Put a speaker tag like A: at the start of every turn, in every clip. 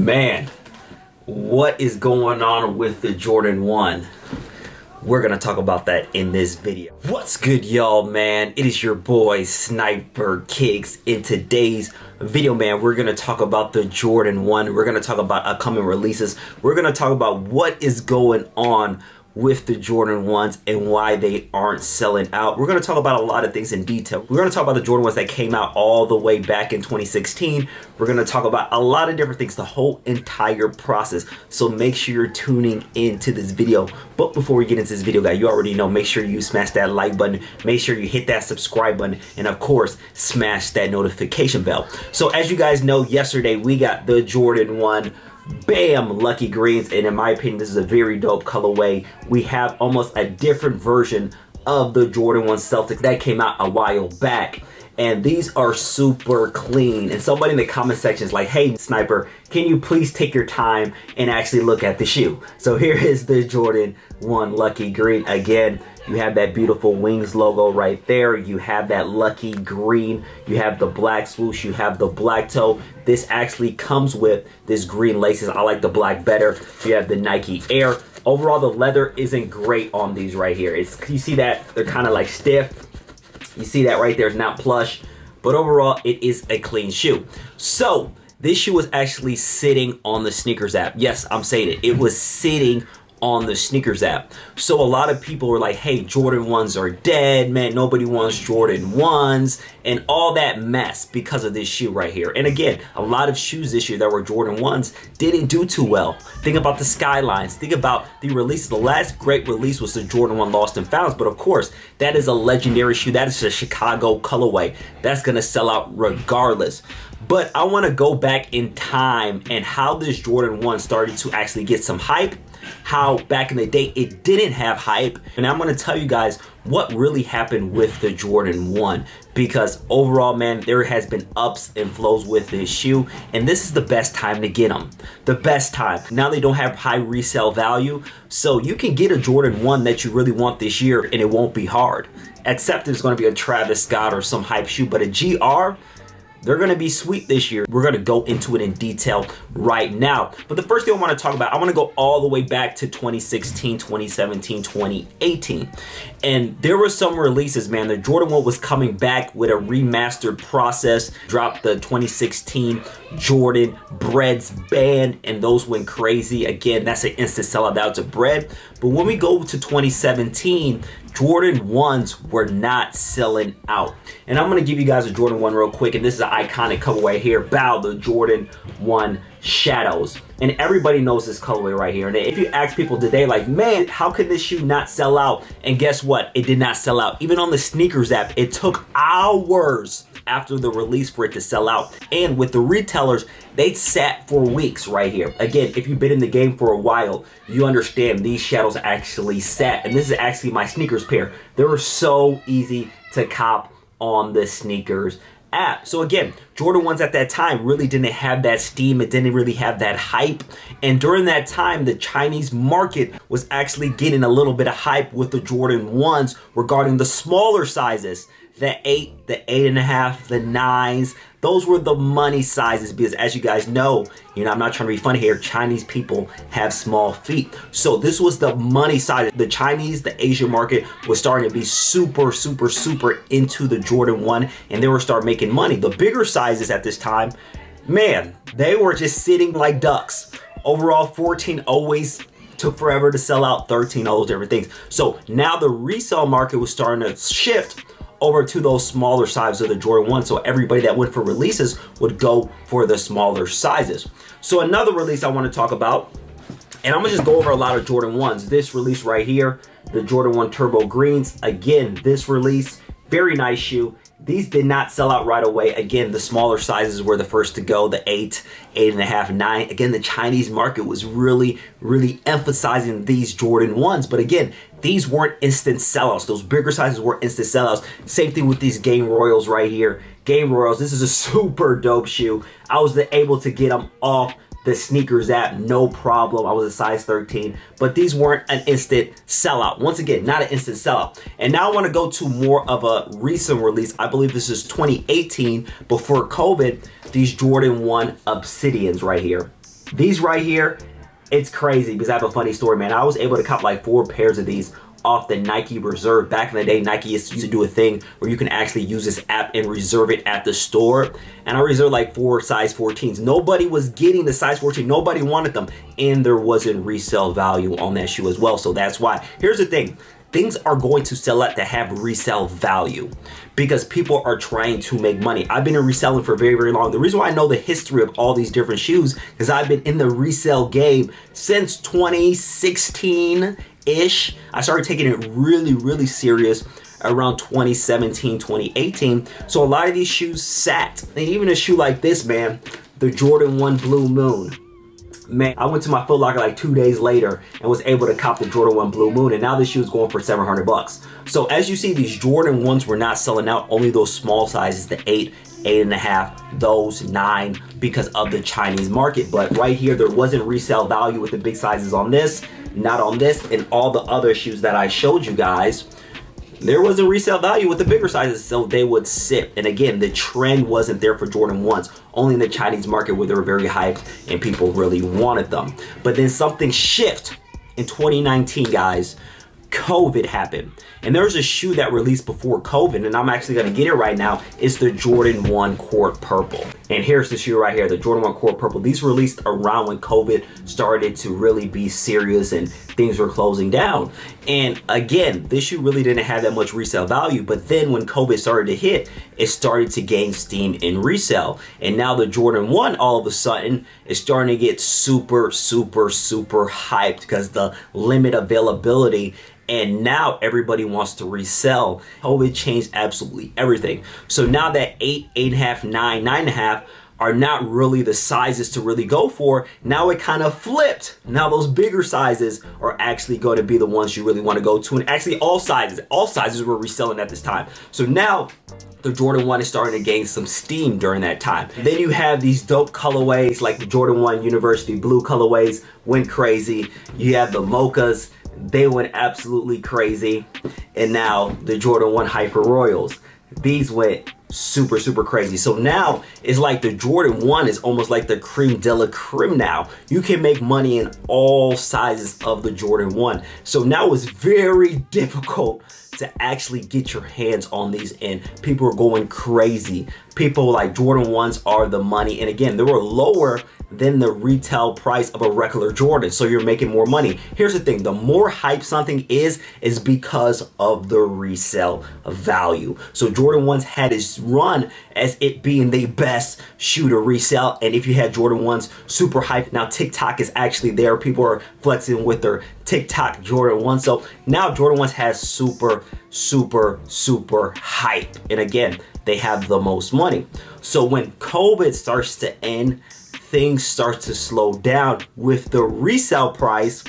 A: Man, what is going on with the Jordan 1? We're gonna talk about that in this video. What's good, y'all, man? It is your boy Sniper Kicks. In today's video, man, we're gonna talk about the Jordan 1. We're gonna talk about upcoming releases. We're gonna talk about what is going on with the Jordan 1s and why they aren't selling out. We're going to talk about a lot of things in detail. We're going to talk about the Jordan 1s that came out all the way back in 2016. We're going to talk about a lot of different things, the whole entire process. So make sure you're tuning into this video. But before we get into this video, guys, you already know, make sure you smash that like button, make sure you hit that subscribe button, and of course, smash that notification bell. So as you guys know, yesterday we got the Jordan 1 Bam Lucky Greens, and in my opinion this is a very dope colorway. We have almost a different version of the Jordan 1 Celtics that came out a while back, and these are super clean. And somebody in the comment section is like, hey Sniper, can you please take your time and actually look at the shoe? So here is the Jordan 1 Lucky Green. Again, you have that beautiful Wings logo right there. You have that lucky green. You have the black swoosh. You have the black toe. This actually comes with this green laces. I like the black better. You have the Nike Air. Overall, the leather isn't great on these right here. You see that they're kind of like stiff. You see that right there is not plush. But overall, it is a clean shoe. So this shoe was actually sitting on the SNKRS app. Yes, I'm saying it. It was sitting on the SNKRS app. So a lot of people were like, hey, Jordan 1s are dead, man. Nobody wants Jordan 1s and all that mess because of this shoe right here. And again, a lot of shoes this year that were Jordan 1s didn't do too well. Think about the Skylines. Think about the release. The last great release was the Jordan 1 Lost and Founds. But of course, that is a legendary shoe. That is a Chicago colorway. That's going to sell out regardless. But I want to go back in time and how this Jordan 1 started to actually get some hype. How back in the day it didn't have hype, and I'm going to tell you guys what really happened with the Jordan 1, because overall, man, there has been ups and flows with this shoe, and this is the best time to get them. The best time. Now they don't have high resale value, so you can get a Jordan 1 that you really want this year and it won't be hard, except it's going to be a Travis Scott or some hype shoe. But a GR, they're going to be sweet this year. We're going to go into it in detail right now. But the first thing I want to talk about, I want to go all the way back to 2016, 2017, 2018. And there were some releases, man. The Jordan 1 was coming back with a remastered process. Dropped the 2016 Jordan Breads band, and those went crazy. Again, that's an instant sellout. That was a bread. But when we go to 2017, Jordan 1s were not selling out. And I'm going to give you guys a Jordan 1 real quick. And this is an iconic colorway here. Bow, the Jordan 1 Shadows. And everybody knows this colorway right here. And if you ask people today, like, man, how could this shoe not sell out? And guess what? It did not sell out. Even on the SNKRS app, it took hours after the release for it to sell out. And with the retailers, they sat for weeks right here. Again, if you've been in the game for a while, you understand these shadows actually sat. And this is actually my SNKRS pair. They were so easy to cop on the SNKRS app. So again, Jordan 1s at that time really didn't have that steam. It didn't really have that hype. And during that time, the Chinese market was actually getting a little bit of hype with the Jordan 1s regarding the smaller sizes. The 8, the 8.5, the 9s, those were the money sizes, because as you guys know, I'm not trying to be funny here, Chinese people have small feet. So this was the money size. The Chinese, the Asian market was starting to be super, super, super into the Jordan 1, and they were starting making money. The bigger sizes at this time, man, they were just sitting like ducks. Overall, 14 always took forever to sell out, 13, all those different things. So now the resale market was starting to shift over to those smaller sizes of the Jordan 1. So everybody that went for releases would go for the smaller sizes. So another release I want to talk about, and I'm gonna just go over a lot of Jordan 1s. This release right here, the Jordan 1 Turbo Greens. Again, this release, very nice shoe. These did not sell out right away. Again, the smaller sizes were the first to go, the 8, 8.5, 9. Again, the Chinese market was really, really emphasizing these Jordan 1s. But again, these weren't instant sellouts. Those bigger sizes weren't instant sellouts. Same thing with these Game Royals right here. Game Royals, this is a super dope shoe. I was able to get them off the SNKRS app, no problem. I was a size 13, but these weren't an instant sellout. Once again, not an instant sellout. And now I want to go to more of a recent release. I believe this is 2018, before COVID, these Jordan 1 Obsidians right here. These right here, it's crazy because I have a funny story, man. I was able to cop like 4 pairs of these off the Nike Reserve. Back in the day, Nike used to do a thing where you can actually use this app and reserve it at the store. And I reserved like 4 size 14s. Nobody was getting the size 14. Nobody wanted them. And there wasn't resale value on that shoe as well. So that's why. Here's the thing. Things are going to sell out to have resale value because people are trying to make money. I've been in reselling for very, very long. The reason why I know the history of all these different shoes is I've been in the resale game since 2016-ish. I started taking it really, really serious around 2017, 2018. So a lot of these shoes sat. And even a shoe like this, man, the Jordan 1 Blue Moon. Man, I went to my Foot Locker like 2 days later and was able to cop the Jordan 1 Blue Moon, and now this shoe is going for $700. So as you see, these Jordan 1s were not selling out, only those small sizes, the 8, 8.5, those 9, because of the Chinese market. But right here, there wasn't resale value with the big sizes on this, not on this, and all the other shoes that I showed you guys. There wasn't resale value with the bigger sizes, so they would sit. And again, the trend wasn't there for Jordan 1s, only in the Chinese market where they were very hyped and people really wanted them. But then something shifted in 2019, guys. COVID happened. And there's a shoe that released before COVID, and I'm actually gonna get it right now. It's the Jordan 1 Court Purple. And here's the shoe right here, the Jordan 1 Court Purple. These released around when COVID started to really be serious and things were closing down. And again, this shoe really didn't have that much resale value, but then when COVID started to hit, it started to gain steam in resale. And now the Jordan 1 all of a sudden is starting to get super, super, super hyped because the limit availability. And now everybody wants to resell. COVID changed absolutely everything. So now that 8, 8.5, 9, 9.5 are not really the sizes to really go for. Now it kind of flipped. Now those bigger sizes are actually going to be the ones you really want to go to. And actually all sizes were reselling at this time. So now the Jordan 1 is starting to gain some steam during that time. Then you have these dope colorways like the Jordan 1 University Blue colorways went crazy. You have the mochas. They went absolutely crazy. And now the Jordan 1 Hyper Royals. These went super, super crazy. So now it's like the Jordan 1 is almost like the creme de la creme now. You can make money in all sizes of the Jordan 1. So now it's very difficult to actually get your hands on these, and people are going crazy. People like Jordan 1s are the money. And again, they were lower than the retail price of a regular Jordan. So you're making more money. Here's the thing, the more hype something is because of the resale value. So Jordan 1s had its run as it being the best shoe to resell. And if you had Jordan 1s super hype, now TikTok is actually there. People are flexing with their TikTok Jordan 1. So now Jordan 1s has super, super, super hype. And again, they have the most money. So when COVID starts to end, things start to slow down with the resale price.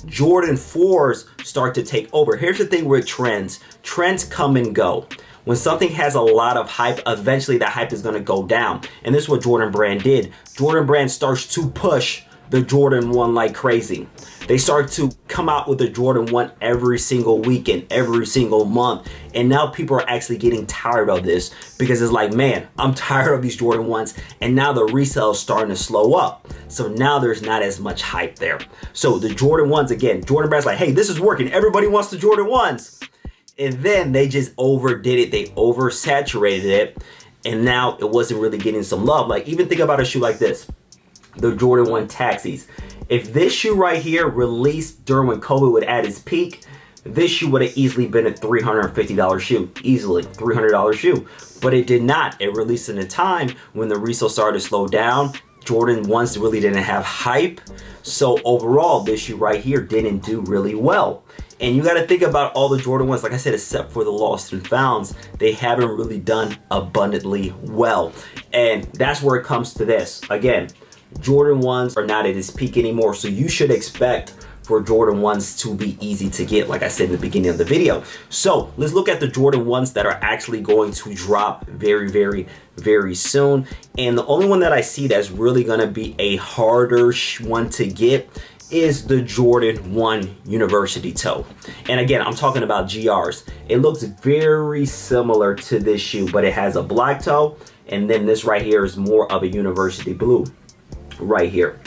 A: Jordan 4s start to take over. Here's the thing with trends. Trends come and go. When something has a lot of hype, eventually that hype is going to go down. And this is what Jordan Brand did. Jordan Brand starts to push the Jordan 1 like crazy. They start to come out with the Jordan 1 every single weekend, every single month. And now people are actually getting tired of this because it's like, man, I'm tired of these Jordan 1s. And now the resale is starting to slow up. So now there's not as much hype there. So the Jordan 1s, again, Jordan Brand's like, hey, this is working. Everybody wants the Jordan 1s. And then they just overdid it. They oversaturated it. And now it wasn't really getting some love. Like, even think about a shoe like this, the Jordan 1 Taxis. If this shoe right here released during when COVID would at its peak, this shoe would have easily been a $350 shoe. Easily, $300 shoe. But it did not. It released in a time when the resale started to slow down. Jordan 1s really didn't have hype. So overall, this shoe right here didn't do really well. And you got to think about all the Jordan 1s, like I said, except for the lost and founds, they haven't really done abundantly well. And that's where it comes to this. Again, Jordan 1s are not at its peak anymore, so you should expect for Jordan 1s to be easy to get, like I said in the beginning of the video. So let's look at the Jordan 1s that are actually going to drop very, very, very soon. And the only one that I see that's really going to be a harder one to get is the Jordan 1 University Toe. And again, I'm talking about GRs. It looks very similar to this shoe, but it has a black toe, and then this right here is more of a University Blue right here.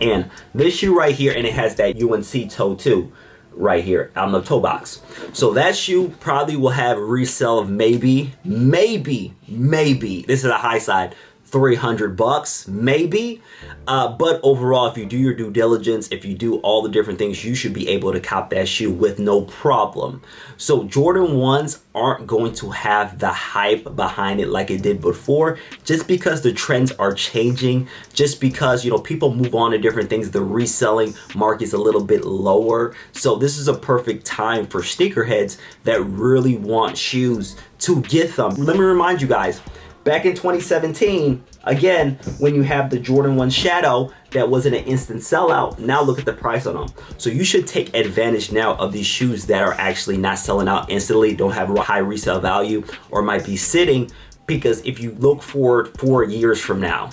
A: And this shoe right here, and it has that UNC toe too, right here on the toe box. So that shoe probably will have a resale of maybe, this is a high side, $300 maybe. But overall, if you do your due diligence, if you do all the different things, you should be able to cop that shoe with no problem. So Jordan 1s aren't going to have the hype behind it like it did before, just because the trends are changing, just because, you know, people move on to different things. The reselling market's a little bit lower. So this is a perfect time for sneakerheads that really want shoes to get them. Let me remind you guys, back in 2017, again, when you have the Jordan 1 Shadow that wasn't an instant sellout, now look at the price on them. So you should take advantage now of these shoes that are actually not selling out instantly, don't have a high resale value, or might be sitting, because if you look forward 4 years from now,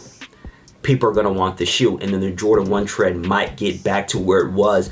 A: people are gonna want the shoe, and then the Jordan 1 trend might get back to where it was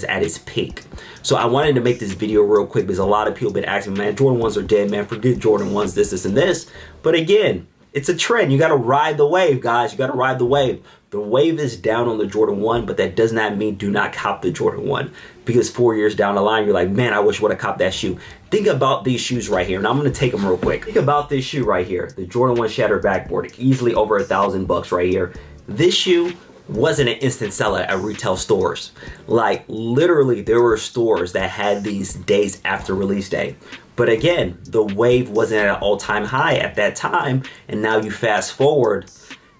A: at its peak. So I wanted to make this video real quick because a lot of people have been asking, man, Jordan 1s are dead, man, forget Jordan 1s, this, and this. But again, it's a trend. You gotta ride the wave, guys. You gotta ride the wave. The wave is down on the Jordan 1, but that does not mean do not cop the Jordan 1. Because 4 years down the line, you're like, man, I wish I would have copped that shoe. Think about these shoes right here, and I'm gonna take them real quick. Think about this shoe right here, the Jordan 1 Shattered Backboard, easily over $1,000 right here. This shoe wasn't an instant seller at retail stores. Like literally, there were stores that had these days after release day. But again, the wave wasn't at an all-time high at that time, and now you fast forward,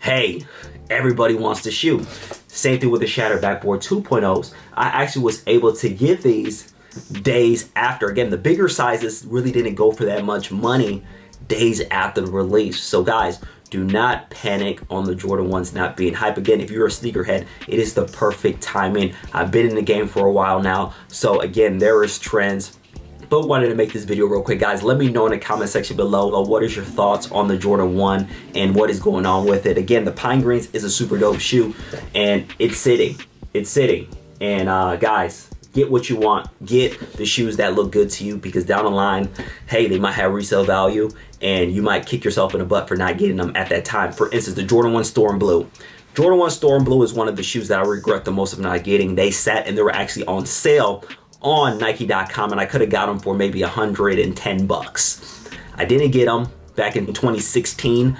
A: hey, everybody wants the shoe. Same thing with the Shattered Backboard 2.0s. I actually was able to get these days after. Again, the bigger sizes really didn't go for that much money days after the release. So guys, do not panic on the Jordan 1s not being hype. Again, if you're a sneakerhead, it is the perfect timing. I've been in the game for a while now. So again, there is trends. But wanted to make this video real quick, guys. Let me know in the comment section below what is your thoughts on the Jordan 1 and what is going on with it. Again, the Pine Greens is a super dope shoe, and it's sitting. It's sitting. And guys, get what you want. Get the shoes that look good to you, because down the line, hey, they might have resale value, and you might kick yourself in the butt for not getting them at that time. For instance, the Jordan 1 Storm Blue. Jordan 1 Storm Blue is one of the shoes that I regret the most of not getting. They sat and they were actually on sale on Nike.com, and I could have got them for maybe $110. I didn't get them back in 2016,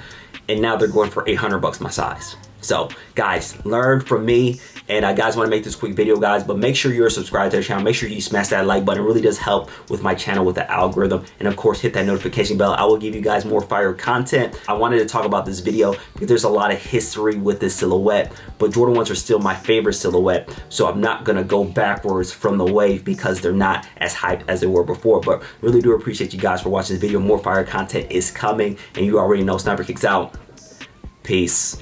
A: and now they're going for $800 my size. So guys, learn from me, and guys, want to make this quick video, guys, but make sure you're subscribed to the channel. Make sure you smash that like button. It really does help with my channel, with the algorithm, and of course hit that notification bell. I will give you guys more fire content. I wanted to talk about this video because there's a lot of history with this silhouette, but Jordan 1s are still my favorite silhouette, so I'm not gonna go backwards from the wave because they're not as hyped as they were before. But really do appreciate you guys for watching this video. More fire content is coming, and you already know Sniper Kicks out. Peace.